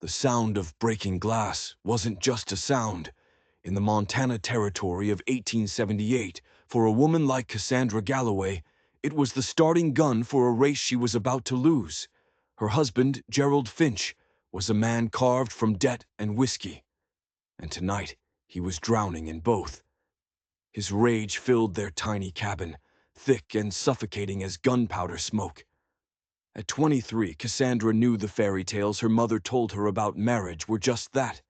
The sound of breaking glass wasn't just a sound. In the Montana Territory of 1878, for a woman like Cassandra Galloway, it was the starting gun for a race she was about to lose. Her husband, Gerald Finch, was a man carved from debt and whiskey, and tonight he was drowning in both. His rage filled their tiny cabin, thick and suffocating as gunpowder smoke. At 23, Cassandra knew the fairy tales her mother told her about marriage were just that.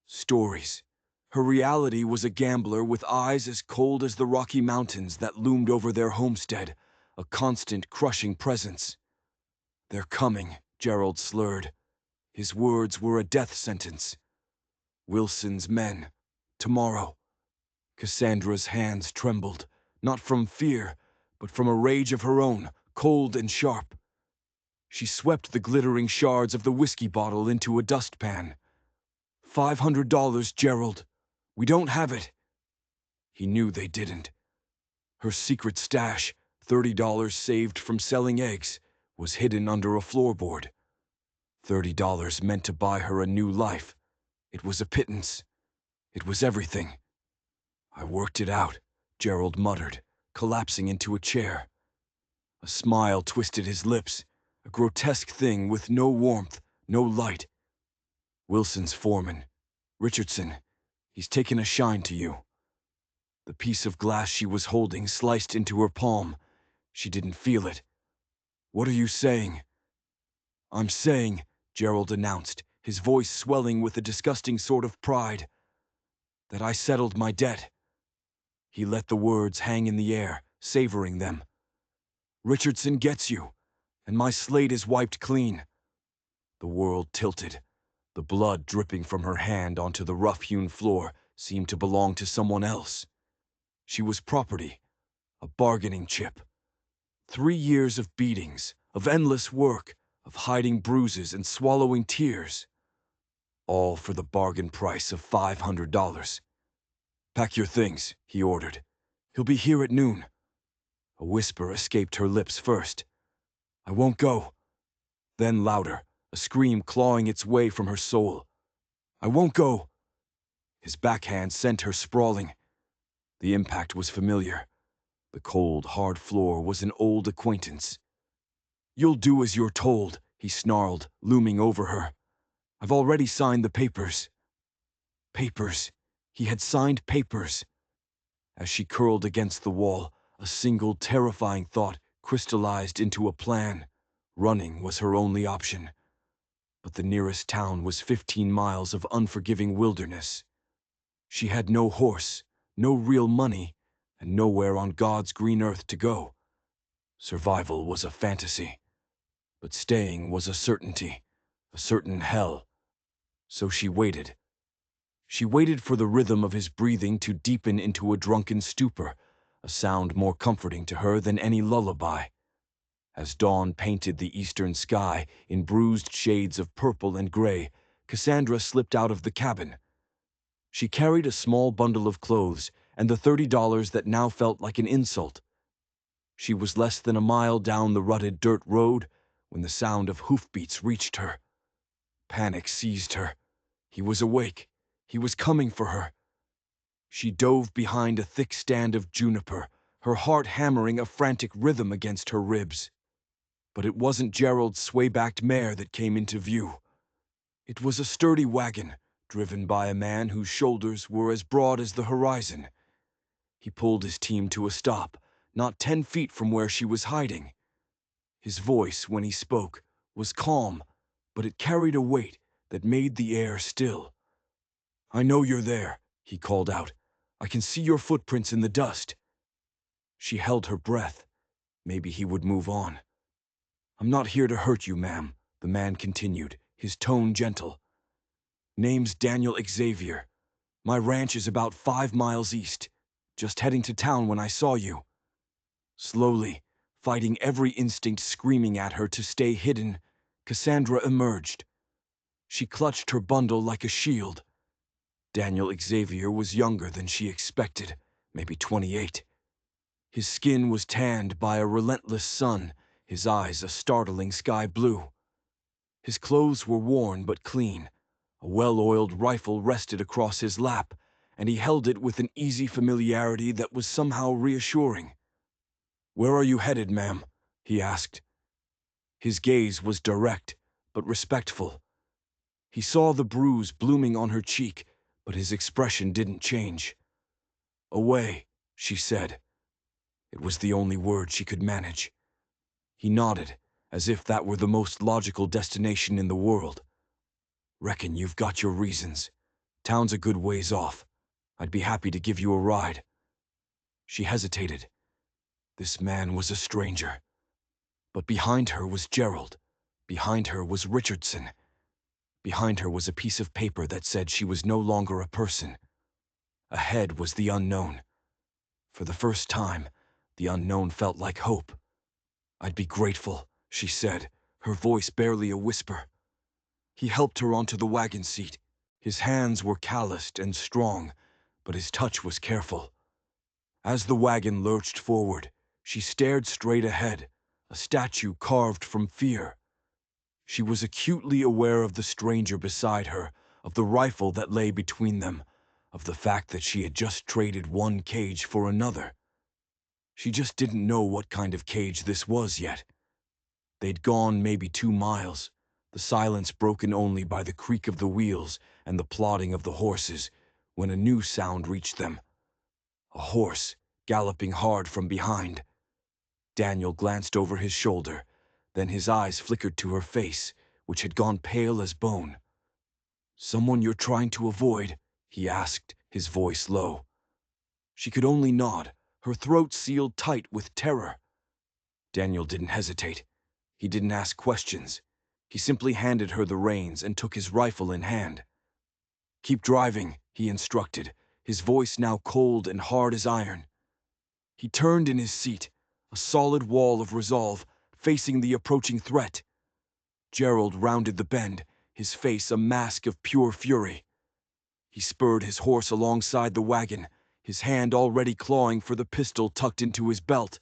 Stories. Her reality was a gambler with eyes as cold as the Rocky Mountains that loomed over their homestead, a constant crushing presence. "They're coming," Gerald slurred. His words were a death sentence. "Wilson's men. Tomorrow." Cassandra's hands trembled, not from fear, but from a rage of her own, cold and sharp. She swept the glittering shards of the whiskey bottle into a dustpan. $500, Gerald. We don't have it." He knew they didn't. Her secret stash, $30 saved from selling eggs, was hidden under a floorboard. $30 meant to buy her a new life. It was a pittance. It was everything. "I worked it out," Gerald muttered, collapsing into a chair. A smile twisted his lips, a grotesque thing with no warmth, no light. "Wilson's foreman. Richardson. He's taken a shine to you." The piece of glass she was holding sliced into her palm. She didn't feel it. "What are you saying?" "I'm saying," Gerald announced, his voice swelling with a disgusting sort of pride, "that I settled my debt." He let the words hang in the air, savoring them. "Richardson gets you, and my slate is wiped clean." The world tilted. The blood dripping from her hand onto the rough-hewn floor seemed to belong to someone else. She was property, a bargaining chip. 3 years of beatings, of endless work, of hiding bruises and swallowing tears. All for the bargain price of $500. "Pack your things," he ordered. "He'll be here at noon." A whisper escaped her lips first. "I won't go." Then louder, a scream clawing its way from her soul. "I won't go." His backhand sent her sprawling. The impact was familiar. The cold, hard floor was an old acquaintance. "You'll do as you're told," he snarled, looming over her. "I've already signed the papers." Papers. He had signed papers. As she curled against the wall, a single terrifying thought crystallized into a plan. Running was her only option. But the nearest town was 15 miles of unforgiving wilderness. She had no horse, no real money, and nowhere on God's green earth to go. Survival was a fantasy, but staying was a certainty, a certain hell. So she waited. She waited for the rhythm of his breathing to deepen into a drunken stupor, a sound more comforting to her than any lullaby. As dawn painted the eastern sky in bruised shades of purple and gray, Cassandra slipped out of the cabin. She carried a small bundle of clothes and the $30 that now felt like an insult. She was less than a mile down the rutted dirt road when the sound of hoofbeats reached her. Panic seized her. He was awake. He was coming for her. She dove behind a thick stand of juniper, her heart hammering a frantic rhythm against her ribs. But it wasn't Gerald's sway-backed mare that came into view. It was a sturdy wagon, driven by a man whose shoulders were as broad as the horizon. He pulled his team to a stop, not 10 feet from where she was hiding. His voice, when he spoke, was calm, but it carried a weight that made the air still. "I know you're there," he called out. "I can see your footprints in the dust." She held her breath. Maybe he would move on. "I'm not here to hurt you, ma'am," the man continued, his tone gentle. "Name's Daniel Xavier. My ranch is about 5 miles east. Just heading to town when I saw you." Slowly, fighting every instinct screaming at her to stay hidden, Cassandra emerged. She clutched her bundle like a shield. Daniel Xavier was younger than she expected, maybe 28. His skin was tanned by a relentless sun, his eyes a startling sky blue. His clothes were worn but clean. A well-oiled rifle rested across his lap, and he held it with an easy familiarity that was somehow reassuring. "Where are you headed, ma'am?" he asked. His gaze was direct, but respectful. He saw the bruise blooming on her cheek, but his expression didn't change. "Away," she said. It was the only word she could manage. He nodded, as if that were the most logical destination in the world. "Reckon you've got your reasons. Town's a good ways off. I'd be happy to give you a ride." She hesitated. This man was a stranger. But behind her was Gerald. Behind her was Richardson. Behind her was a piece of paper that said she was no longer a person. Ahead was the unknown. For the first time, the unknown felt like hope. "I'd be grateful," she said, her voice barely a whisper. He helped her onto the wagon seat. His hands were calloused and strong, but his touch was careful. As the wagon lurched forward, she stared straight ahead, a statue carved from fear. She was acutely aware of the stranger beside her, of the rifle that lay between them, of the fact that she had just traded one cage for another. She just didn't know what kind of cage this was yet. They'd gone maybe 2 miles, the silence broken only by the creak of the wheels and the plodding of the horses, when a new sound reached them. A horse, galloping hard from behind. Daniel glanced over his shoulder, then his eyes flickered to her face, which had gone pale as bone. "Someone you're trying to avoid?" he asked, his voice low. She could only nod, her throat sealed tight with terror. Daniel didn't hesitate. He didn't ask questions. He simply handed her the reins and took his rifle in hand. "Keep driving," he instructed, his voice now cold and hard as iron. He turned in his seat, a solid wall of resolve, facing the approaching threat. Gerald rounded the bend, his face a mask of pure fury. He spurred his horse alongside the wagon, his hand already clawing for the pistol tucked into his belt.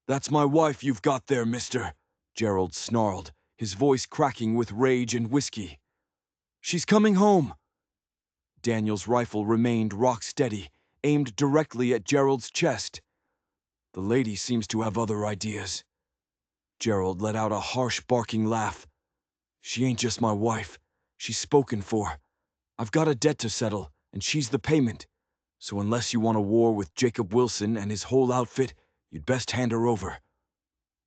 "That's my wife you've got there, mister," Gerald snarled, his voice cracking with rage and whiskey. "She's coming home." Daniel's rifle remained rock steady, aimed directly at Gerald's chest. "The lady seems to have other ideas." Gerald let out a harsh barking laugh. "She ain't just my wife. She's spoken for. I've got a debt to settle, and she's the payment. So unless you want a war with Jacob Wilson and his whole outfit, you'd best hand her over."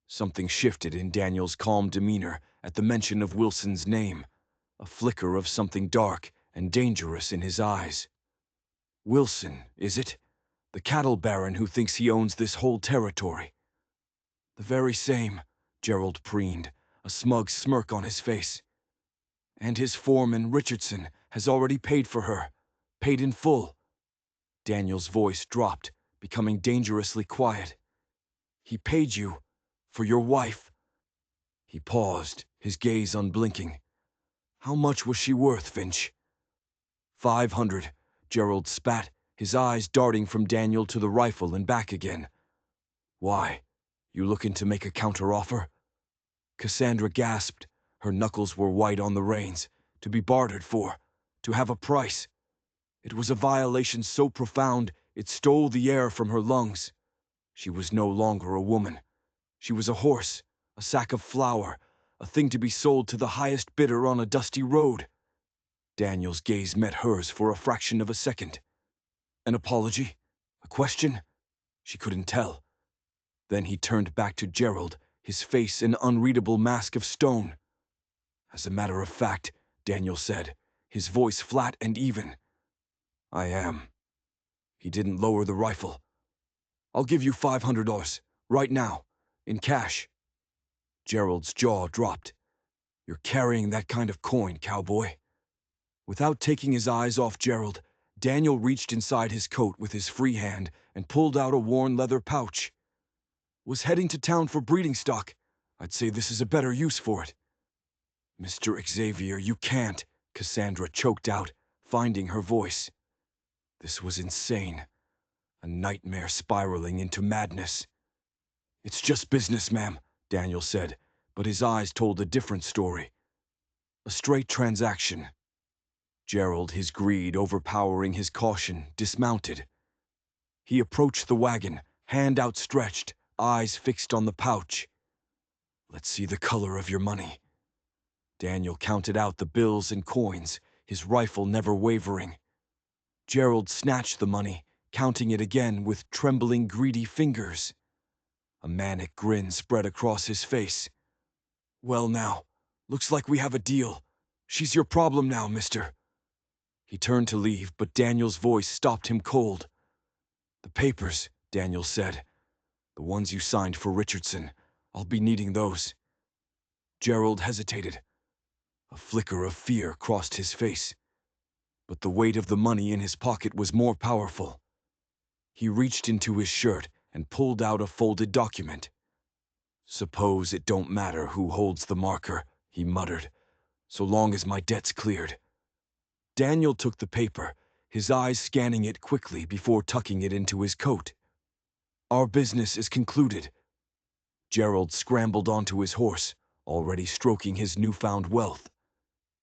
Something shifted in Daniel's calm demeanor at the mention of Wilson's name, a flicker of something dark and dangerous in his eyes. "Wilson, is it? The cattle baron who thinks he owns this whole territory?" "The very same," Gerald preened, a smug smirk on his face. "And his foreman, Richardson, has already paid for her. Paid in full." Daniel's voice dropped, becoming dangerously quiet. "He paid you for your wife?" He paused, his gaze unblinking. "How much was she worth, Finch?" 500, Gerald spat, his eyes darting from Daniel to the rifle and back again. "Why? You looking to make a counteroffer?" Cassandra gasped. Her knuckles were white on the reins. To be bartered for, to have a price. It was a violation so profound it stole the air from her lungs. She was no longer a woman. She was a horse, a sack of flour, a thing to be sold to the highest bidder on a dusty road. Daniel's gaze met hers for a fraction of a second. An apology? A question? She couldn't tell. Then he turned back to Gerald, his face an unreadable mask of stone. "As a matter of fact," Daniel said, his voice flat and even, "I am." He didn't lower the rifle. "I'll give you $500, right now, in cash." Gerald's jaw dropped. "You're carrying that kind of coin, cowboy." Without taking his eyes off Gerald, Daniel reached inside his coat with his free hand and pulled out a worn leather pouch. "Was heading to town for breeding stock. I'd say this is a better use for it." "Mr. Xavier, you can't," Cassandra choked out, finding her voice. This was insane. A nightmare spiraling into madness. "It's just business, ma'am," Daniel said, but his eyes told a different story. A straight transaction. Gerald, his greed overpowering his caution, dismounted. He approached the wagon, hand outstretched, eyes fixed on the pouch. "Let's see the color of your money." Daniel counted out the bills and coins, his rifle never wavering. Gerald snatched the money, counting it again with trembling, greedy fingers. A manic grin spread across his face. "Well now, looks like we have a deal. She's your problem now, mister." He turned to leave, but Daniel's voice stopped him cold. "The papers," Daniel said. "The ones you signed for Richardson. I'll be needing those." Gerald hesitated. A flicker of fear crossed his face. But the weight of the money in his pocket was more powerful. He reached into his shirt and pulled out a folded document. "Suppose it don't matter who holds the marker," he muttered, "so long as my debt's cleared." Daniel took the paper, his eyes scanning it quickly before tucking it into his coat. "Our business is concluded." Gerald scrambled onto his horse, already stroking his newfound wealth.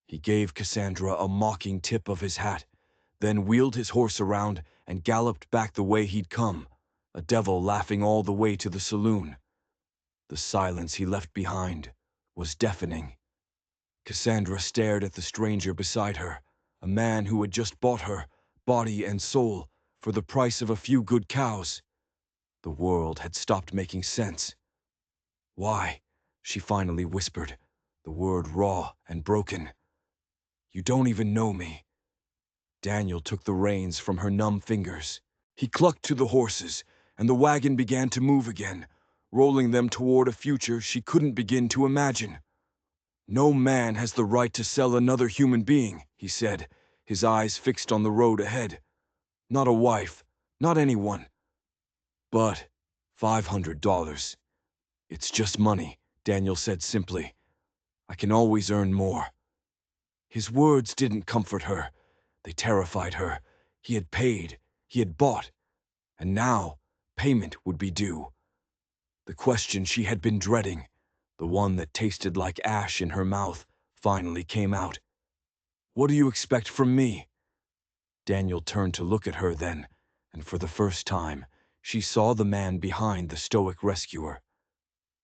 He gave Cassandra a mocking tip of his hat, then wheeled his horse around and galloped back the way he'd come, a devil laughing all the way to the saloon. The silence he left behind was deafening. Cassandra stared at the stranger beside her, a man who had just bought her, body and soul, for the price of a few good cows. The world had stopped making sense. "Why?" she finally whispered, the word raw and broken. "You don't even know me." Daniel took the reins from her numb fingers. He clucked to the horses, and the wagon began to move again, rolling them toward a future she couldn't begin to imagine. "No man has the right to sell another human being," he said, his eyes fixed on the road ahead. "Not a wife, not anyone. But $500. It's just money," Daniel said simply. "I can always earn more." His words didn't comfort her. They terrified her. He had paid, he had bought, and now payment would be due. The question she had been dreading, the one that tasted like ash in her mouth, finally came out. "What do you expect from me?" Daniel turned to look at her then, and for the first time, she saw the man behind the stoic rescuer.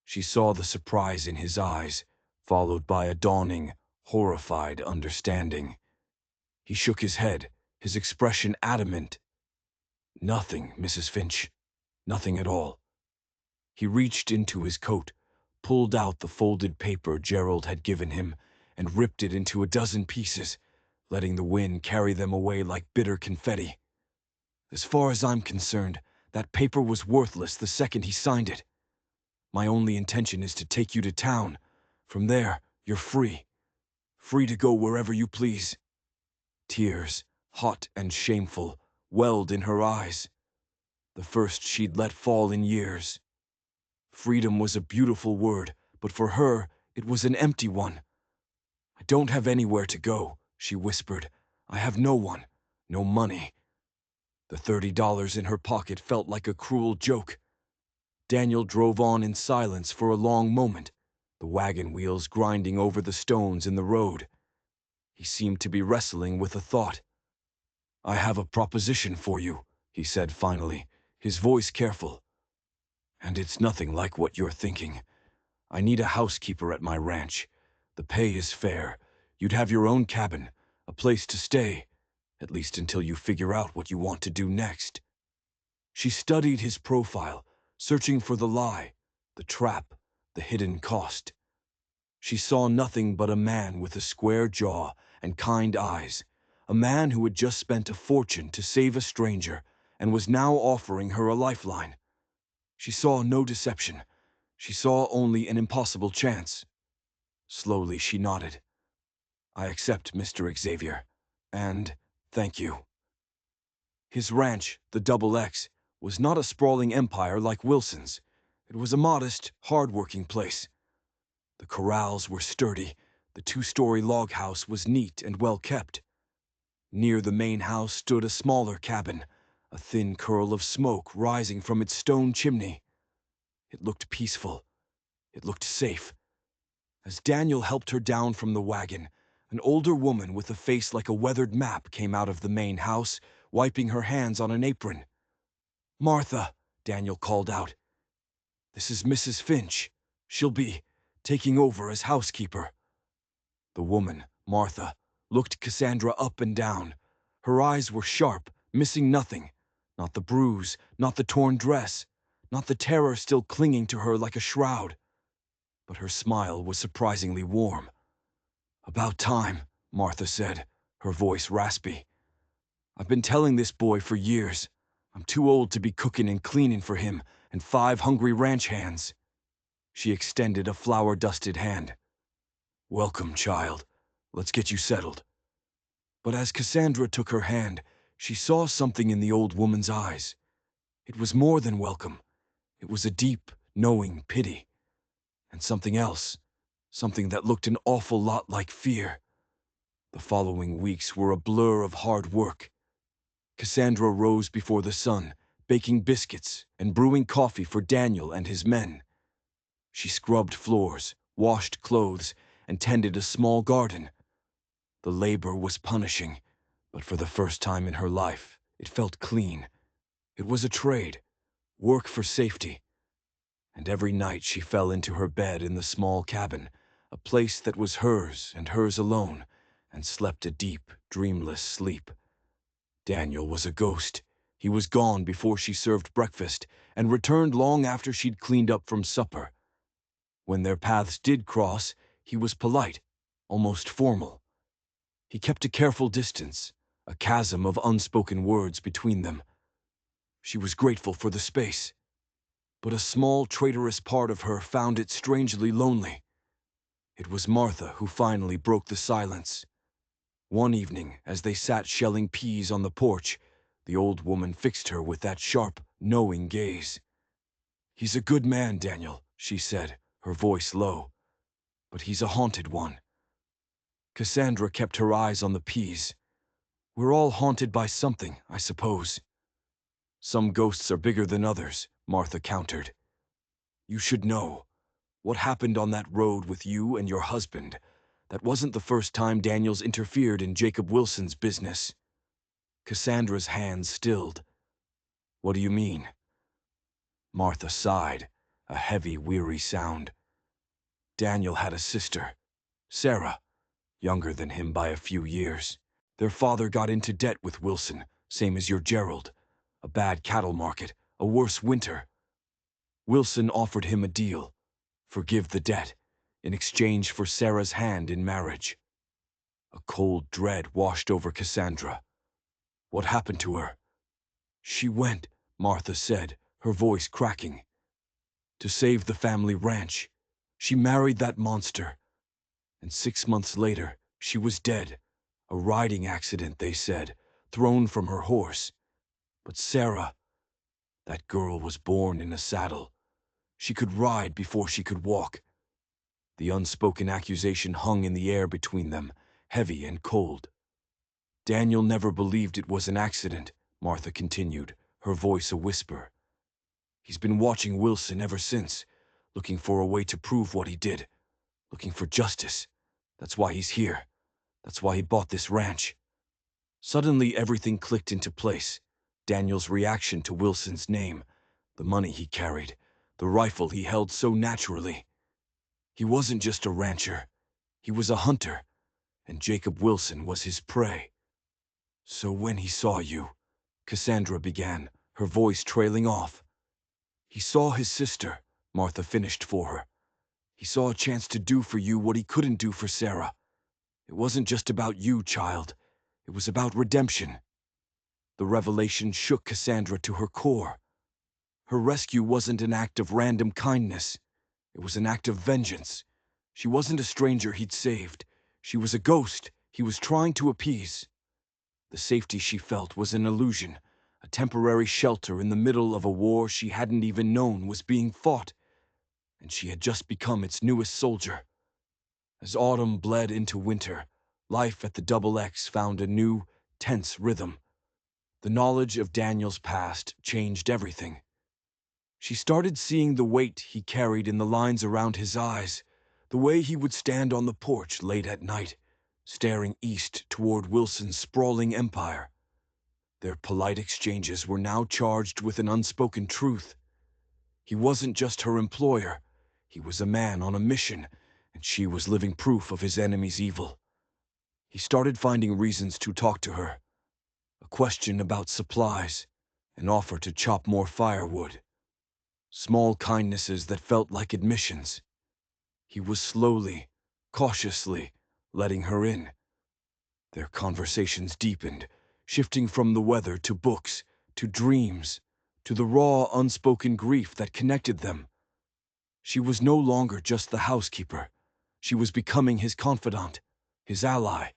She saw the surprise in his eyes, followed by a dawning, horrified understanding. He shook his head, his expression adamant. "Nothing, Mrs. Finch. Nothing at all." He reached into his coat, pulled out the folded paper Gerald had given him, and ripped it into a dozen pieces, letting the wind carry them away like bitter confetti. "As far as I'm concerned, that paper was worthless the second he signed it. My only intention is to take you to town. From there, you're free. Free to go wherever you please." Tears, hot and shameful, welled in her eyes. The first she'd let fall in years. Freedom was a beautiful word, but for her, it was an empty one. "I don't have anywhere to go," she whispered. "I have no one, no money." The $30 in her pocket felt like a cruel joke. Daniel drove on in silence for a long moment, the wagon wheels grinding over the stones in the road. He seemed to be wrestling with a thought. "I have a proposition for you," he said finally, his voice careful. "And it's nothing like what you're thinking. I need a housekeeper at my ranch. The pay is fair. You'd have your own cabin, a place to stay, at least until you figure out what you want to do next." She studied his profile, searching for the lie, the trap, the hidden cost. She saw nothing but a man with a square jaw and kind eyes, a man who had just spent a fortune to save a stranger and was now offering her a lifeline. She saw no deception. She saw only an impossible chance. Slowly she nodded. "I accept, Mr. Xavier. And thank you." His ranch, the Double X, was not a sprawling empire like Wilson's. It was a modest, hard-working place. The corrals were sturdy. The two-story log house was neat and well kept. Near the main house stood a smaller cabin, a thin curl of smoke rising from its stone chimney. It looked peaceful. It looked safe. As Daniel helped her down from the wagon, An older woman with a face like a weathered map came out of the main house, wiping her hands on an apron. "Martha," Daniel called out. "This is Mrs. Finch. She'll be taking over as housekeeper." The woman, Martha, looked Cassandra up and down. Her eyes were sharp, missing nothing. Not the bruise, not the torn dress, not the terror still clinging to her like a shroud. But her smile was surprisingly warm. "About time," Martha said, her voice raspy. "I've been telling this boy for years. I'm too old to be cooking and cleaning for him and 5 hungry ranch hands." She extended a flour-dusted hand. "Welcome, child. Let's get you settled." But as Cassandra took her hand, she saw something in the old woman's eyes. It was more than welcome. It was a deep, knowing pity. And something else, something that looked an awful lot like fear. The following weeks were a blur of hard work. Cassandra rose before the sun, baking biscuits and brewing coffee for Daniel and his men. She scrubbed floors, washed clothes, and tended a small garden. The labor was punishing, but for the first time in her life, it felt clean. It was a trade, work for safety. And every night she fell into her bed in the small cabin, a place that was hers and hers alone, and slept a deep, dreamless sleep. Daniel was a ghost. He was gone before she served breakfast and returned long after she'd cleaned up from supper. When their paths did cross, he was polite, almost formal. He kept a careful distance, a chasm of unspoken words between them. She was grateful for the space, but a small, traitorous part of her found it strangely lonely. It was Martha who finally broke the silence. One evening, as they sat shelling peas on the porch, the old woman fixed her with that sharp, knowing gaze. "He's a good man, Daniel," she said, her voice low, "but he's a haunted one." Cassandra kept her eyes on the peas. "We're all haunted by something, I suppose." "Some ghosts are bigger than others," Martha countered. "You should know. What happened on that road with you and your husband, that wasn't the first time Daniel's interfered in Jacob Wilson's business." Cassandra's hands stilled. "What do you mean?" Martha sighed, a heavy, weary sound. "Daniel had a sister, Sarah, younger than him by a few years. Their father got into debt with Wilson, same as your Gerald. A bad cattle market, a worse winter. Wilson offered him a deal. Forgive the debt, in exchange for Sarah's hand in marriage." A cold dread washed over Cassandra. "What happened to her?" "She went," Martha said, her voice cracking, "to save the family ranch. She married that monster. And 6 months later, she was dead. A riding accident, they said, thrown from her horse. But Sarah, that girl was born in a saddle. She could ride before she could walk." The unspoken accusation hung in the air between them, heavy and cold. "Daniel never believed it was an accident," Martha continued, her voice a whisper. "He's been watching Wilson ever since, looking for a way to prove what he did, looking for justice. That's why he's here. That's why he bought this ranch." Suddenly everything clicked into place. Daniel's reaction to Wilson's name, the money he carried, the rifle he held so naturally. He wasn't just a rancher. He was a hunter, and Jacob Wilson was his prey. "So when he saw you," Cassandra began, her voice trailing off. "He saw his sister," Martha finished for her. "He saw a chance to do for you what he couldn't do for Sarah. It wasn't just about you, child. It was about redemption." The revelation shook Cassandra to her core. Her rescue wasn't an act of random kindness. It was an act of vengeance. She wasn't a stranger he'd saved. She was a ghost he was trying to appease. The safety she felt was an illusion, a temporary shelter in the middle of a war she hadn't even known was being fought, and she had just become its newest soldier. As autumn bled into winter, life at the Double X found a new, tense rhythm. The knowledge of Daniel's past changed everything. She started seeing the weight he carried in the lines around his eyes, the way he would stand on the porch late at night, staring east toward Wilson's sprawling empire. Their polite exchanges were now charged with an unspoken truth. He wasn't just her employer. He was a man on a mission, and she was living proof of his enemy's evil. He started finding reasons to talk to her. A question about supplies, an offer to chop more firewood. Small kindnesses that felt like admissions. He was slowly, cautiously, letting her in. Their conversations deepened, shifting from the weather to books, to dreams, to the raw, unspoken grief that connected them. She was no longer just the housekeeper. She was becoming his confidant, his ally.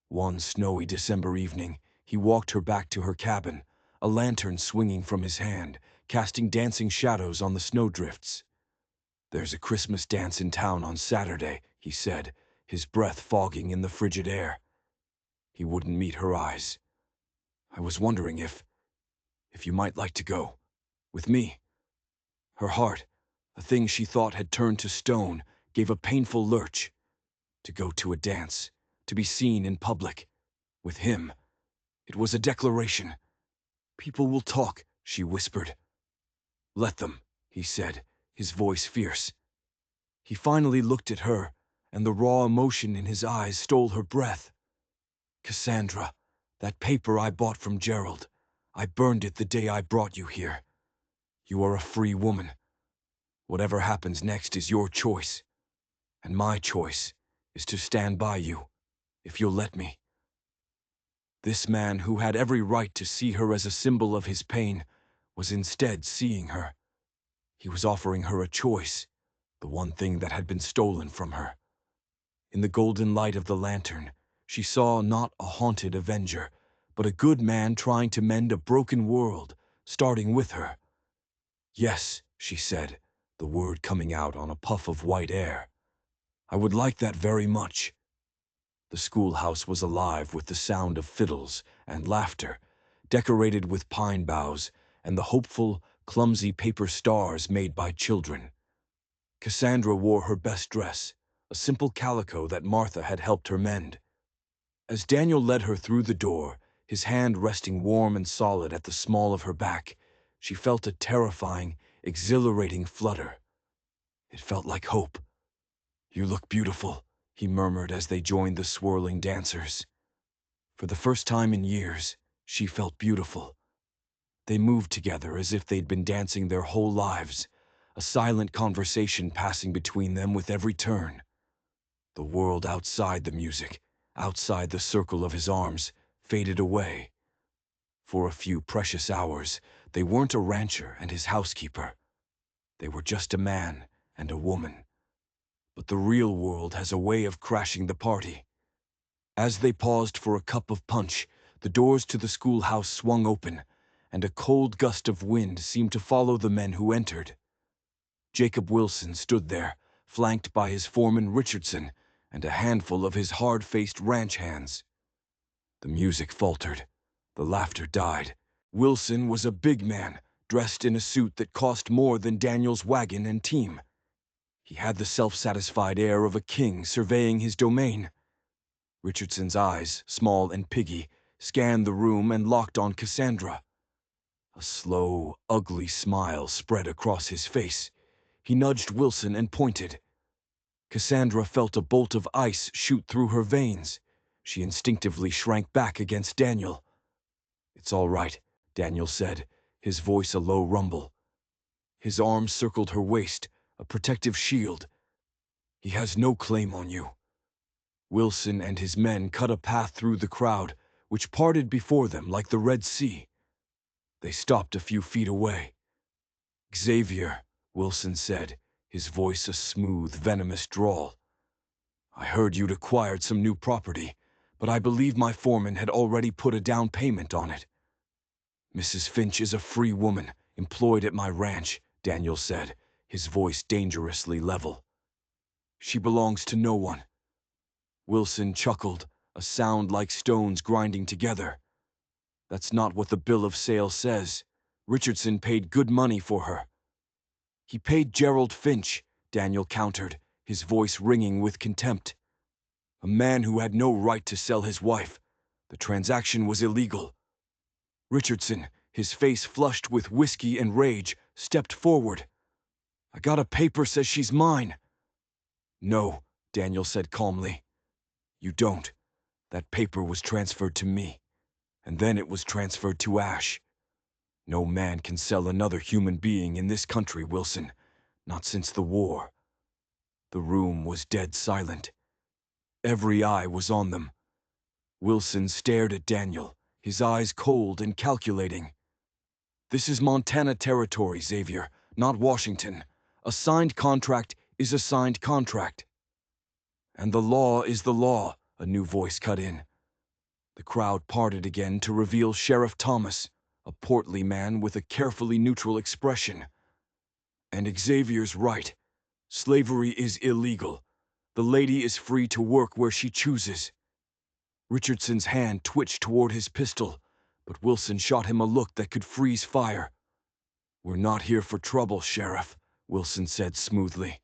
One snowy December evening, he walked her back to her cabin, a lantern swinging from his hand, casting dancing shadows on the snowdrifts. "There's a Christmas dance in town on Saturday," he said, his breath fogging in the frigid air. He wouldn't meet her eyes. "I was wondering if you might like to go. With me." Her heart, a thing she thought had turned to stone, gave a painful lurch. To go to a dance, to be seen in public. With him. It was a declaration. "People will talk," she whispered. "Let them," he said, his voice fierce. He finally looked at her, and the raw emotion in his eyes stole her breath. "Cassandra, that paper I bought from Gerald, I burned it the day I brought you here. You are a free woman. Whatever happens next is your choice. And my choice is to stand by you, if you'll let me." This man, who had every right to see her as a symbol of his pain, was instead seeing her. He was offering her a choice, the one thing that had been stolen from her. In the golden light of the lantern, she saw not a haunted avenger, but a good man trying to mend a broken world, starting with her. "Yes," she said, the word coming out on a puff of white air. "I would like that very much." The schoolhouse was alive with the sound of fiddles and laughter, decorated with pine boughs and the hopeful, clumsy paper stars made by children. Cassandra wore her best dress, a simple calico that Martha had helped her mend. As Daniel led her through the door, his hand resting warm and solid at the small of her back, she felt a terrifying, exhilarating flutter. It felt like hope. "You look beautiful," he murmured as they joined the swirling dancers. For the first time in years, she felt beautiful. They moved together as if they'd been dancing their whole lives, a silent conversation passing between them with every turn. The world outside the music, outside the circle of his arms, faded away. For a few precious hours, they weren't a rancher and his housekeeper. They were just a man and a woman. But the real world has a way of crashing the party. As they paused for a cup of punch, the doors to the schoolhouse swung open, and a cold gust of wind seemed to follow the men who entered. Jacob Wilson stood there, flanked by his foreman Richardson and a handful of his hard-faced ranch hands. The music faltered. The laughter died. Wilson was a big man, dressed in a suit that cost more than Daniel's wagon and team. He had the self-satisfied air of a king surveying his domain. Richardson's eyes, small and piggy, scanned the room and locked on Cassandra. A slow, ugly smile spread across his face. He nudged Wilson and pointed. Cassandra felt a bolt of ice shoot through her veins. She instinctively shrank back against Daniel. "It's all right," Daniel said, his voice a low rumble. His arm circled her waist, a protective shield. "He has no claim on you." Wilson and his men cut a path through the crowd, which parted before them like the Red Sea. They stopped a few feet away. "Xavier," Wilson said, his voice a smooth, venomous drawl. "I heard you'd acquired some new property, but I believe my foreman had already put a down payment on it." "Mrs. Finch is a free woman, employed at my ranch," Daniel said, his voice dangerously level. "She belongs to no one." Wilson chuckled, a sound like stones grinding together. "That's not what the bill of sale says. Richardson paid good money for her." "He paid Gerald Finch," Daniel countered, his voice ringing with contempt. a man who had no right to sell his wife. The transaction was illegal. Richardson, his face flushed with whiskey and rage, stepped forward. "I got a paper says she's mine." "No," Daniel said calmly. "You don't. That paper was transferred to me, and then it was transferred to Ash. No man can sell another human being in this country, Wilson. Not since the war." The room was dead silent. Every eye was on them. Wilson stared at Daniel, his eyes cold and calculating. "This is Montana territory, Xavier, not Washington. A signed contract is a signed contract." "And the law is the law," a new voice cut in. The crowd parted again to reveal Sheriff Thomas, a portly man with a carefully neutral expression. "And Xavier's right. Slavery is illegal. The lady is free to work where she chooses." Richardson's hand twitched toward his pistol, but Wilson shot him a look that could freeze fire. "We're not here for trouble, Sheriff," Wilson said smoothly.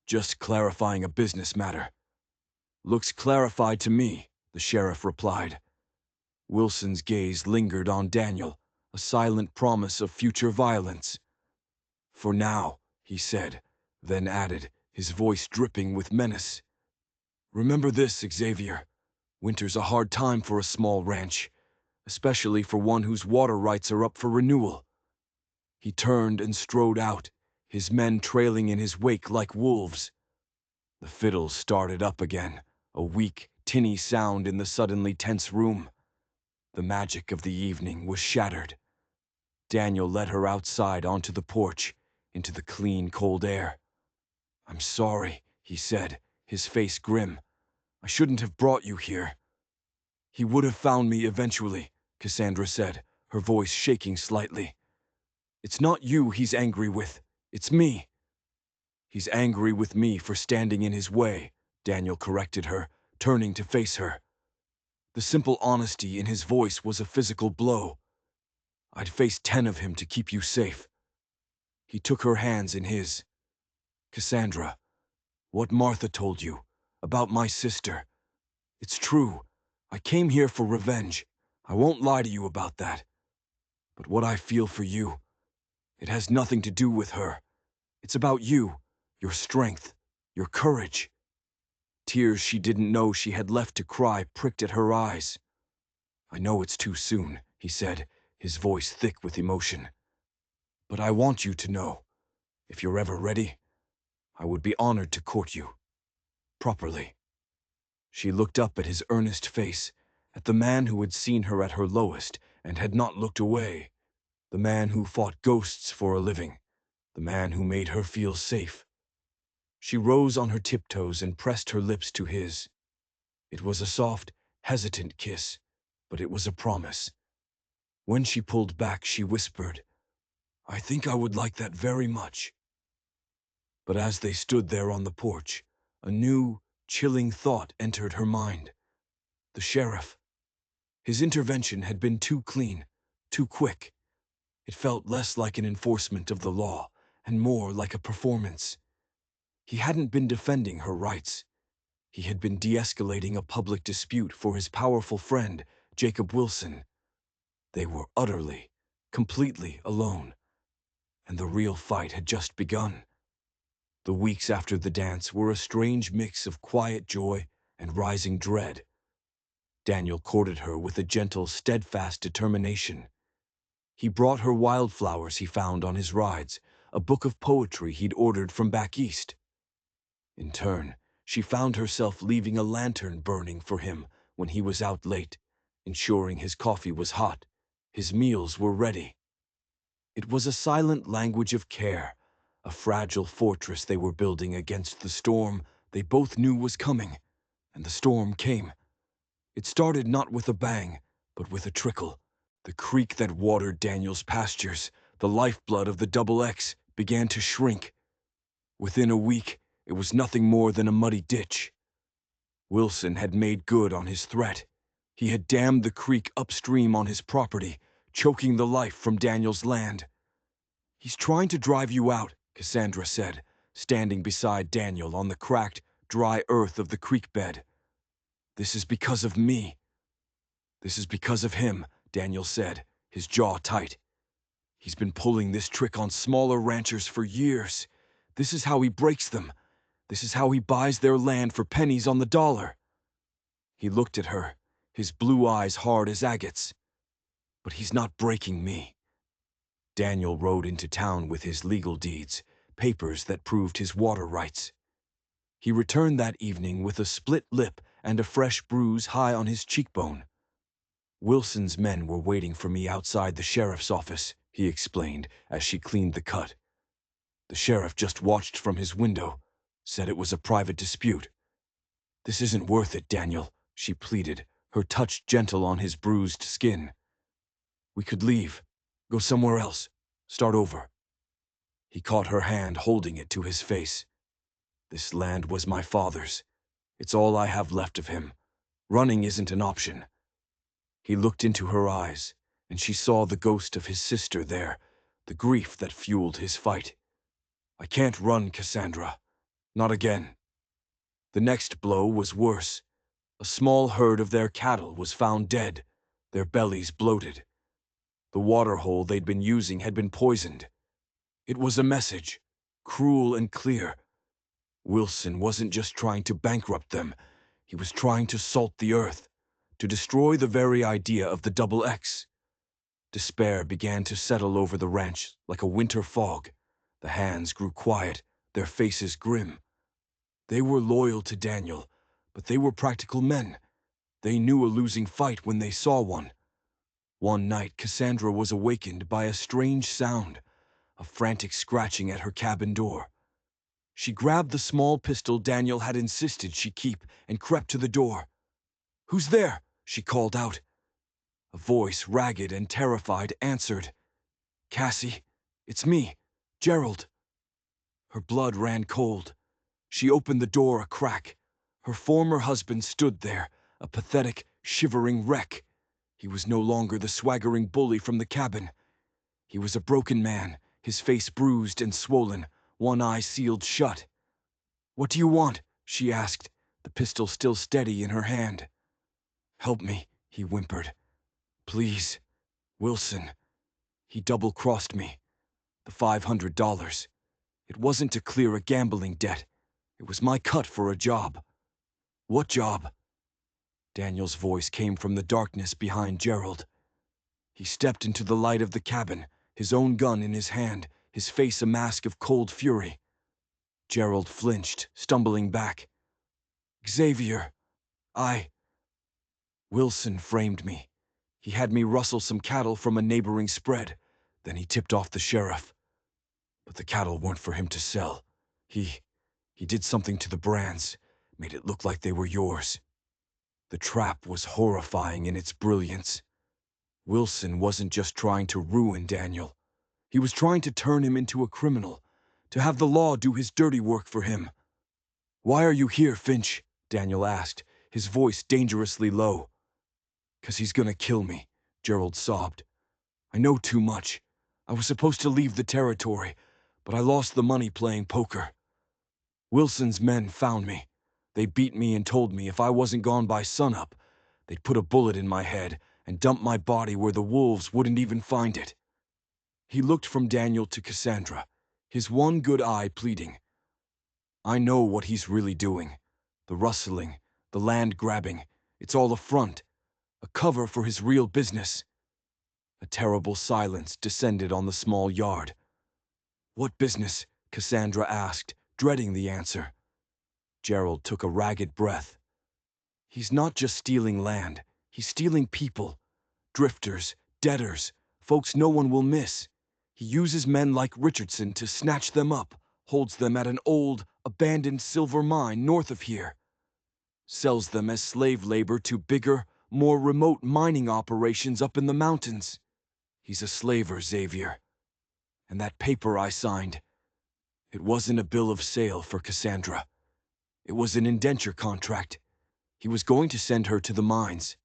"Just clarifying a business matter." "Looks clarified to me," the sheriff replied. Wilson's gaze lingered on Daniel, a silent promise of future violence. "For now," he said, then added, his voice dripping with menace. "Remember this, Xavier. Winter's a hard time for a small ranch, especially for one whose water rights are up for renewal." He turned and strode out, his men trailing in his wake like wolves. The fiddles started up again, a weak, tinny sound in the suddenly tense room. The magic of the evening was shattered. Daniel led her outside onto the porch, into the clean, cold air. "I'm sorry," he said, his face grim. "I shouldn't have brought you here." "He would have found me eventually," Cassandra said, her voice shaking slightly. "It's not you he's angry with, it's me." "He's angry with me for standing in his way," Daniel corrected her, turning to face her. The simple honesty in his voice was a physical blow. "I'd face 10 of him to keep you safe." He took her hands in his. "Cassandra, what Martha told you about my sister, it's true. I came here for revenge. I won't lie to you about that. But what I feel for you, it has nothing to do with her. It's about you, your strength, your courage." Tears she didn't know she had left to cry pricked at her eyes. "I know it's too soon," he said, his voice thick with emotion. "But I want you to know, if you're ever ready, I would be honored to court you. Properly." She looked up at his earnest face, at the man who had seen her at her lowest and had not looked away, the man who fought ghosts for a living, the man who made her feel safe. She rose on her tiptoes and pressed her lips to his. It was a soft, hesitant kiss, but it was a promise. When she pulled back, she whispered, "I think I would like that very much." But as they stood there on the porch, a new, chilling thought entered her mind. The sheriff. His intervention had been too clean, too quick. It felt less like an enforcement of the law and more like a performance. He hadn't been defending her rights. He had been de-escalating a public dispute for his powerful friend, Jacob Wilson. They were utterly, completely alone, and the real fight had just begun. The weeks after the dance were a strange mix of quiet joy and rising dread. Daniel courted her with a gentle, steadfast determination. He brought her wildflowers he found on his rides, a book of poetry he'd ordered from back east. In turn, she found herself leaving a lantern burning for him when he was out late, ensuring his coffee was hot, his meals were ready. It was a silent language of care, a fragile fortress they were building against the storm they both knew was coming, and the storm came. It started not with a bang, but with a trickle. The creek that watered Daniel's pastures, the lifeblood of the Double X, began to shrink. Within a week, it was nothing more than a muddy ditch. Wilson had made good on his threat. He had dammed the creek upstream on his property, choking the life from Daniel's land. "He's trying to drive you out," Cassandra said, standing beside Daniel on the cracked, dry earth of the creek bed. This is because of me. This is because of him, Daniel said, his jaw tight. He's been pulling this trick on smaller ranchers for years. This is how he breaks them. This is how he buys their land for pennies on the dollar. He looked at her, his blue eyes hard as agates. But he's not breaking me. Daniel rode into town with his legal deeds, papers that proved his water rights. He returned that evening with a split lip and a fresh bruise high on his cheekbone. Wilson's men were waiting for me outside the sheriff's office, he explained as she cleaned the cut. The sheriff just watched from his window, said it was a private dispute. This isn't worth it, Daniel, she pleaded, her touch gentle on his bruised skin. We could leave, go somewhere else, start over. He caught her hand, holding it to his face. This land was my father's. It's all I have left of him. Running isn't an option. He looked into her eyes, and she saw the ghost of his sister there, the grief that fueled his fight. I can't run, Cassandra. Not again. The next blow was worse. A small herd of their cattle was found dead, their bellies bloated. The water hole they'd been using had been poisoned. It was a message, cruel and clear. Wilson wasn't just trying to bankrupt them. He was trying to salt the earth, to destroy the very idea of the double X. Despair began to settle over the ranch like a winter fog. The hands grew quiet, their faces grim. They were loyal to Daniel, but they were practical men. They knew a losing fight when they saw one. One night, Cassandra was awakened by a strange sound, a frantic scratching at her cabin door. She grabbed the small pistol Daniel had insisted she keep and crept to the door. "Who's there?" she called out. A voice, ragged and terrified, answered. "Cassie, it's me, Gerald." Her blood ran cold. She opened the door a crack. Her former husband stood there, a pathetic, shivering wreck. He was no longer the swaggering bully from the cabin. He was a broken man, his face bruised and swollen, one eye sealed shut. "What do you want?" she asked, the pistol still steady in her hand. "Help me," he whimpered. "Please, Wilson. He double-crossed me. The $500. It wasn't to clear a gambling debt. It was my cut for a job." "What job?" Daniel's voice came from the darkness behind Gerald. He stepped into the light of the cabin, his own gun in his hand, his face a mask of cold fury. Gerald flinched, stumbling back. "Xavier, Wilson framed me. He had me rustle some cattle from a neighboring spread. Then he tipped off the sheriff. But the cattle weren't for him to sell. He did something to the brands, made it look like they were yours." The trap was horrifying in its brilliance. Wilson wasn't just trying to ruin Daniel. He was trying to turn him into a criminal, to have the law do his dirty work for him. "Why are you here, Finch?" Daniel asked, his voice dangerously low. "'Cause he's gonna kill me," Gerald sobbed. "I know too much. I was supposed to leave the territory, but I lost the money playing poker. Wilson's men found me. They beat me and told me if I wasn't gone by sunup, they'd put a bullet in my head and dump my body where the wolves wouldn't even find it." He looked from Daniel to Cassandra, his one good eye pleading. "I know what he's really doing. The rustling, the land grabbing, it's all a front, a cover for his real business." A terrible silence descended on the small yard. "What business?" Cassandra asked, dreading the answer. Gerald took a ragged breath. "He's not just stealing land, he's stealing people. Drifters, debtors, folks no one will miss. He uses men like Richardson to snatch them up, holds them at an old, abandoned silver mine north of here. Sells them as slave labor to bigger, more remote mining operations up in the mountains. He's a slaver, Xavier. And that paper I signed, it wasn't a bill of sale for Cassandra. It was an indenture contract. He was going to send her to the mines."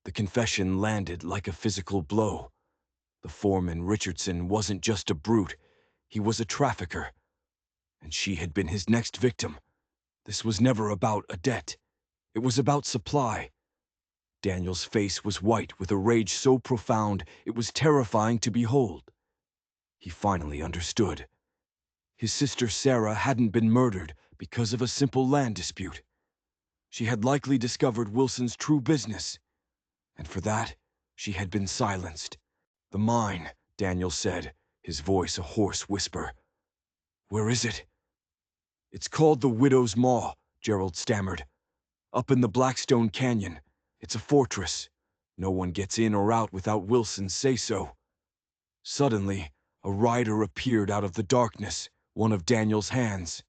The confession landed like a physical blow. The foreman, Richardson, wasn't just a brute. He was a trafficker. And she had been his next victim. This was never about a debt. It was about supply. Daniel's face was white with a rage so profound it was terrifying to behold. He finally understood. His sister Sarah hadn't been murdered because of a simple land dispute. She had likely discovered Wilson's true business, and for that, she had been silenced. "The mine," Daniel said, his voice a hoarse whisper. "Where is it?" "It's called the Widow's Maw," Gerald stammered. "Up in the Blackstone Canyon. It's a fortress. No one gets in or out without Wilson's say-so." Suddenly, a rider appeared out of the darkness, one of Daniel's hands.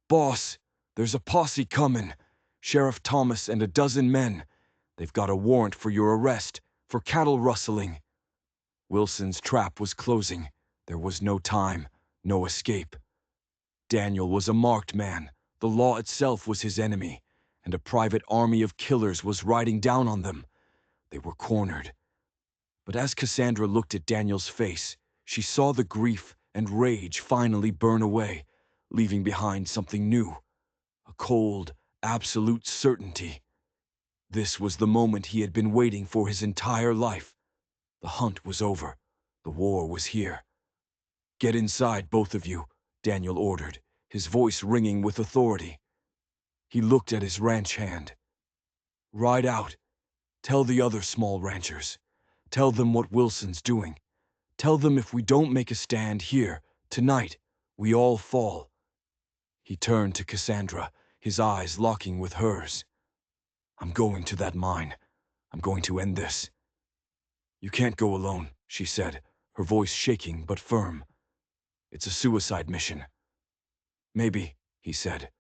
"Boss, there's a posse coming. Sheriff Thomas and a dozen men. They've got a warrant for your arrest, for cattle rustling." Wilson's trap was closing. There was no time, no escape. Daniel was a marked man. The law itself was his enemy, and a private army of killers was riding down on them. They were cornered. But as Cassandra looked at Daniel's face, she saw the grief and rage finally burn away, leaving behind something new, a cold, absolute certainty. This was the moment he had been waiting for his entire life. The hunt was over. The war was here. "Get inside, both of you," Daniel ordered, his voice ringing with authority. He looked at his ranch hand. "Ride out. Tell the other small ranchers. Tell them what Wilson's doing. Tell them if we don't make a stand here, tonight, we all fall." He turned to Cassandra, his eyes locking with hers. "I'm going to that mine. I'm going to end this." "You can't go alone," she said, her voice shaking but firm. "It's a suicide mission." "Maybe," he said.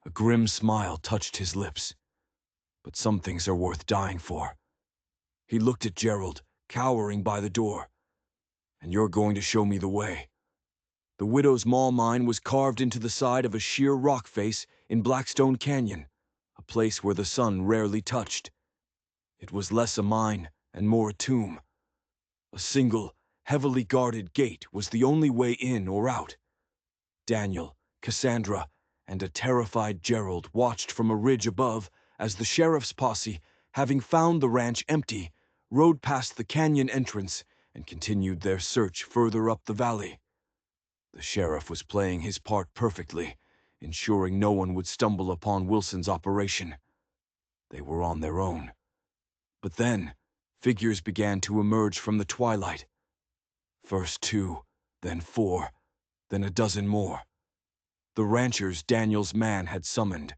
A grim smile touched his lips. "But some things are worth dying for." He looked at Gerald, cowering by the door. "And you're going to show me the way." The Widow's Maw mine was carved into the side of a sheer rock face in Blackstone Canyon, a place where the sun rarely touched. It was less a mine and more a tomb. A single, heavily guarded gate was the only way in or out. Daniel, Cassandra, and a terrified Gerald watched from a ridge above as the sheriff's posse, having found the ranch empty, rode past the canyon entrance and continued their search further up the valley. The sheriff was playing his part perfectly, ensuring no one would stumble upon Wilson's operation. They were on their own. But then, figures began to emerge from the twilight. First 2, then 4, then a dozen more. The ranchers Daniel's man had summoned.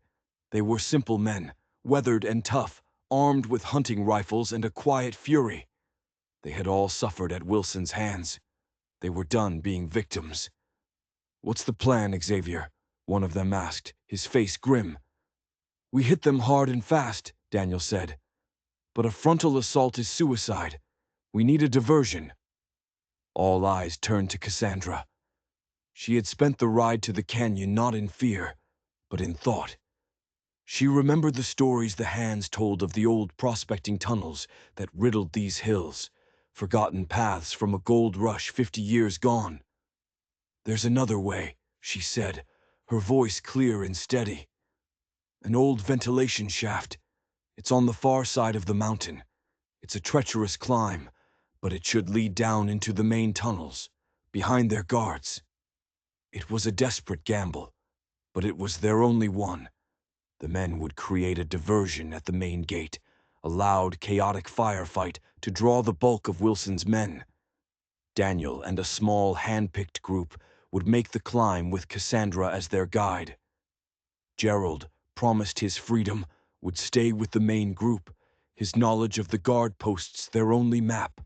They were simple men, weathered and tough, armed with hunting rifles and a quiet fury. They had all suffered at Wilson's hands. They were done being victims. "What's the plan, Xavier?" one of them asked, his face grim. "We hit them hard and fast," Daniel said. "But a frontal assault is suicide. We need a diversion." All eyes turned to Cassandra. She had spent the ride to the canyon not in fear, but in thought. She remembered the stories the hands told of the old prospecting tunnels that riddled these hills, forgotten paths from a gold rush 50 years gone. "There's another way," she said, her voice clear and steady. "An old ventilation shaft. It's on the far side of the mountain. It's a treacherous climb, but it should lead down into the main tunnels, behind their guards." It was a desperate gamble, but it was their only one. The men would create a diversion at the main gate, a loud, chaotic firefight to draw the bulk of Wilson's men. Daniel and a small, hand-picked group would make the climb with Cassandra as their guide. Gerald, promised his freedom, would stay with the main group, his knowledge of the guard posts their only map.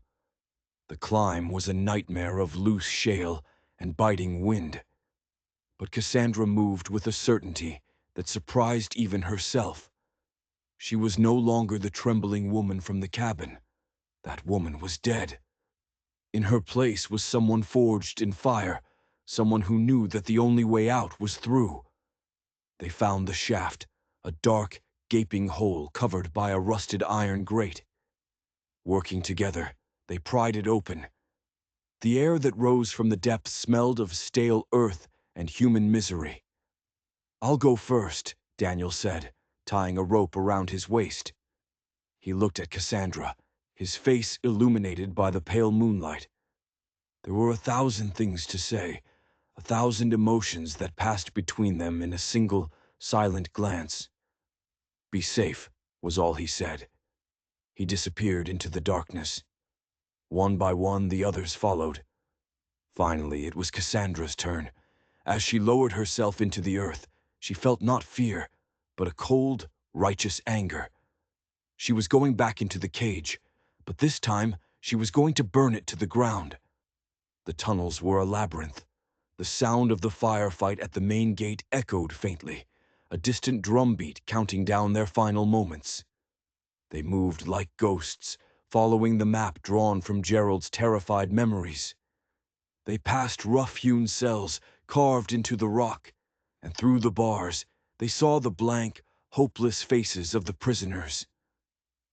The climb was a nightmare of loose shale and biting wind. But Cassandra moved with a certainty that surprised even herself. She was no longer the trembling woman from the cabin. That woman was dead. In her place was someone forged in fire, someone who knew that the only way out was through. They found the shaft, a dark, gaping hole covered by a rusted iron grate. Working together, they pried it open. The air that rose from the depths smelled of stale earth and human misery. "I'll go first," Daniel said, tying a rope around his waist. He looked at Cassandra, his face illuminated by the pale moonlight. There were 1,000 things to say, 1,000 emotions that passed between them in a single, silent glance. "Be safe," was all he said. He disappeared into the darkness. One by one, the others followed. Finally, it was Cassandra's turn. As she lowered herself into the earth, she felt not fear, but a cold, righteous anger. She was going back into the cage, but this time she was going to burn it to the ground. The tunnels were a labyrinth. The sound of the firefight at the main gate echoed faintly, a distant drumbeat counting down their final moments. They moved like ghosts, following the map drawn from Gerald's terrified memories. They passed rough-hewn cells carved into the rock, and through the bars they saw the blank, hopeless faces of the prisoners.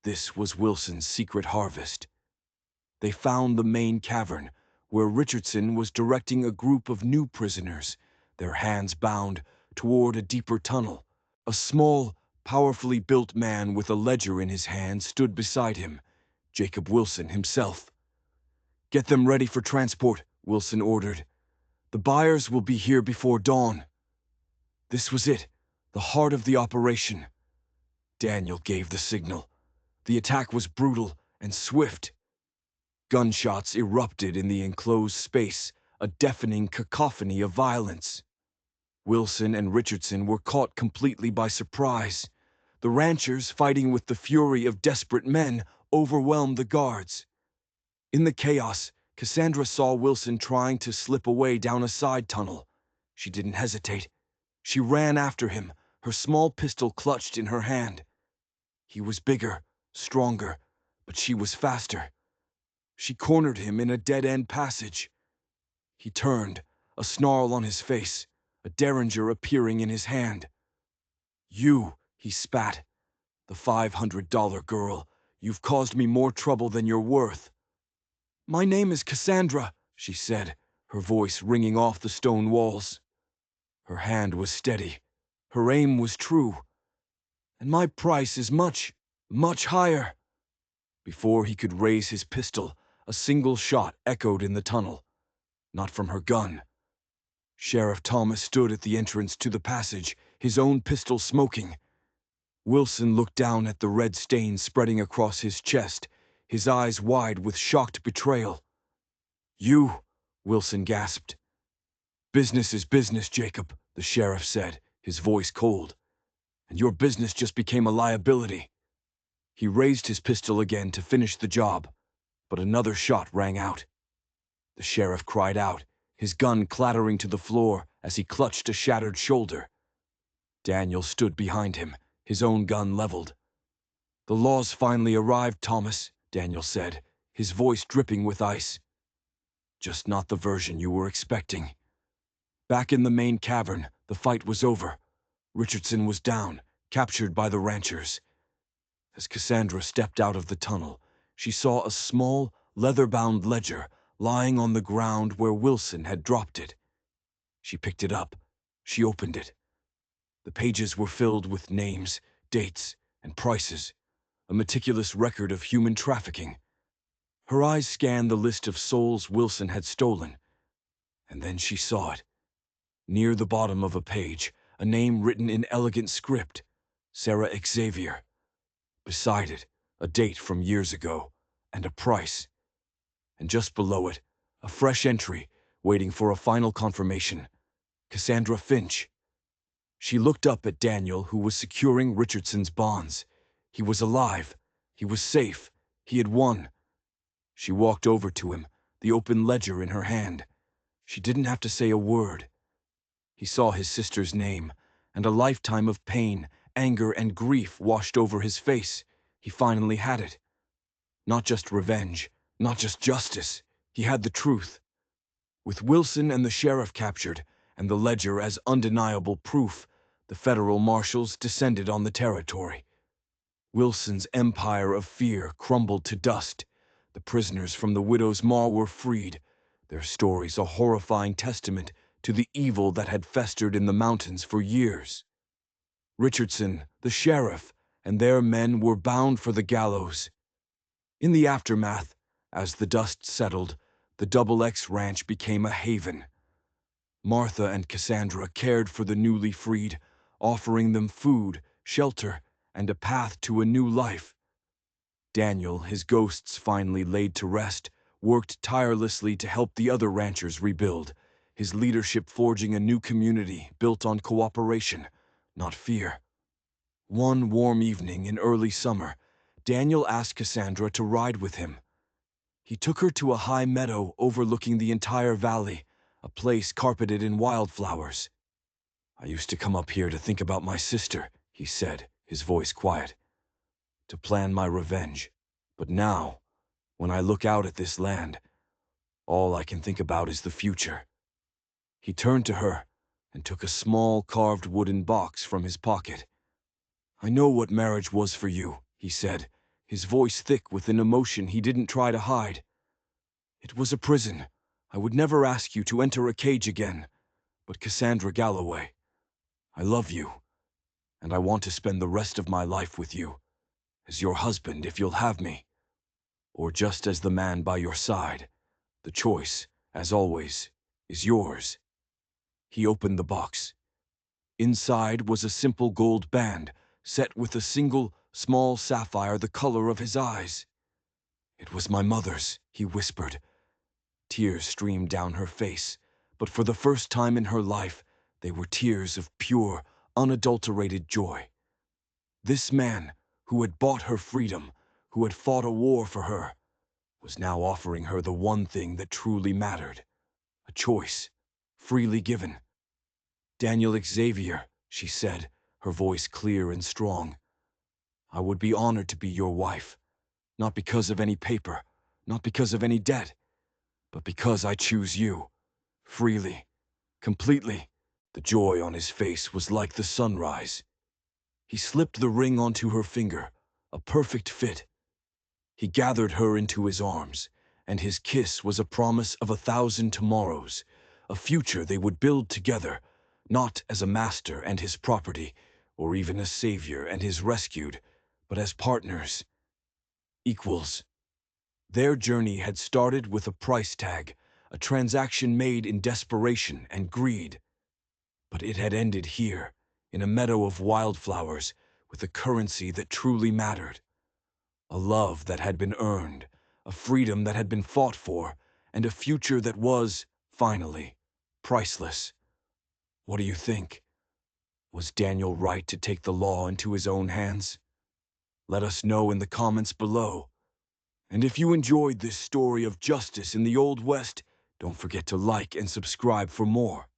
This was Wilson's secret harvest. They found the main cavern, where Richardson was directing a group of new prisoners, their hands bound, toward a deeper tunnel. A small, powerfully built man with a ledger in his hand stood beside him, Jacob Wilson himself. "Get them ready for transport," Wilson ordered. "The buyers will be here before dawn." This was it, the heart of the operation. Daniel gave the signal. The attack was brutal and swift. Gunshots erupted in the enclosed space, a deafening cacophony of violence. Wilson and Richardson were caught completely by surprise. The ranchers, fighting with the fury of desperate men, overwhelmed the guards. In the chaos, Cassandra saw Wilson trying to slip away down a side tunnel. She didn't hesitate. She ran after him, her small pistol clutched in her hand. He was bigger, stronger, but she was faster. She cornered him in a dead-end passage. He turned, a snarl on his face, a derringer appearing in his hand. "You," he spat, "the $500 girl, you've caused me more trouble than you're worth." "My name is Cassandra," she said, her voice ringing off the stone walls. Her hand was steady. Her aim was true. "And my price is much, much higher." Before he could raise his pistol, a single shot echoed in the tunnel. Not from her gun. Sheriff Thomas stood at the entrance to the passage, his own pistol smoking. Wilson looked down at the red stain spreading across his chest, his eyes wide with shocked betrayal. "You," Wilson gasped. "Business is business, Jacob," the sheriff said, his voice cold. "And your business just became a liability." He raised his pistol again to finish the job, but another shot rang out. The sheriff cried out, his gun clattering to the floor as he clutched a shattered shoulder. Daniel stood behind him, his own gun leveled. "The law's finally arrived, Thomas," Daniel said, his voice dripping with ice. "Just not the version you were expecting." Back in the main cavern, the fight was over. Richardson was down, captured by the ranchers. As Cassandra stepped out of the tunnel, she saw a small, leather-bound ledger lying on the ground where Wilson had dropped it. She picked it up. She opened it. The pages were filled with names, dates, and prices, a meticulous record of human trafficking. Her eyes scanned the list of souls Wilson had stolen, and then she saw it. Near the bottom of a page, a name written in elegant script, Sarah Xavier. Beside it, a date from years ago, and a price. And just below it, a fresh entry, waiting for a final confirmation, Cassandra Finch. She looked up at Daniel, who was securing Richardson's bonds. He was alive. He was safe. He had won. She walked over to him, the open ledger in her hand. She didn't have to say a word. He saw his sister's name, and a lifetime of pain, anger, and grief washed over his face. He finally had it. Not just revenge, not just justice. He had the truth. With Wilson and the sheriff captured, and the ledger as undeniable proof, the federal marshals descended on the territory. Wilson's empire of fear crumbled to dust. The prisoners from the widow's maw were freed, their stories a horrifying testament to the evil that had festered in the mountains for years. Richardson, the sheriff, and their men were bound for the gallows. In the aftermath, as the dust settled, the Double X Ranch became a haven. Martha and Cassandra cared for the newly freed, offering them food, shelter, and a path to a new life. Daniel, his ghosts finally laid to rest, worked tirelessly to help the other ranchers rebuild, his leadership forging a new community built on cooperation, not fear. One warm evening in early summer, Daniel asked Cassandra to ride with him. He took her to a high meadow overlooking the entire valley, a place carpeted in wildflowers. "I used to come up here to think about my sister," he said, his voice quiet, "to plan my revenge. But now, when I look out at this land, all I can think about is the future." He turned to her and took a small carved wooden box from his pocket. "I know what marriage was for you," he said, his voice thick with an emotion he didn't try to hide. "It was a prison. I would never ask you to enter a cage again. But Cassandra Galloway, I love you, and I want to spend the rest of my life with you, as your husband if you'll have me, or just as the man by your side. The choice, as always, is yours." He opened the box. Inside was a simple gold band, set with a single, small sapphire the color of his eyes. "It was my mother's," he whispered. Tears streamed down her face, but for the first time in her life, they were tears of pure, unadulterated joy. This man, who had bought her freedom, who had fought a war for her, was now offering her the one thing that truly mattered. A choice, freely given. "Daniel Xavier," she said, her voice clear and strong, "I would be honored to be your wife, not because of any paper, not because of any debt, but because I choose you, freely, completely." The joy on his face was like the sunrise. He slipped the ring onto her finger, a perfect fit. He gathered her into his arms, and his kiss was a promise of 1,000 tomorrows, a future they would build together, not as a master and his property, or even a savior and his rescued, but as partners, equals. Their journey had started with a price tag, a transaction made in desperation and greed. But it had ended here, in a meadow of wildflowers, with a currency that truly mattered. A love that had been earned, a freedom that had been fought for, and a future that was, finally, priceless. What do you think? Was Daniel right to take the law into his own hands? Let us know in the comments below. And if you enjoyed this story of justice in the Old West, don't forget to like and subscribe for more.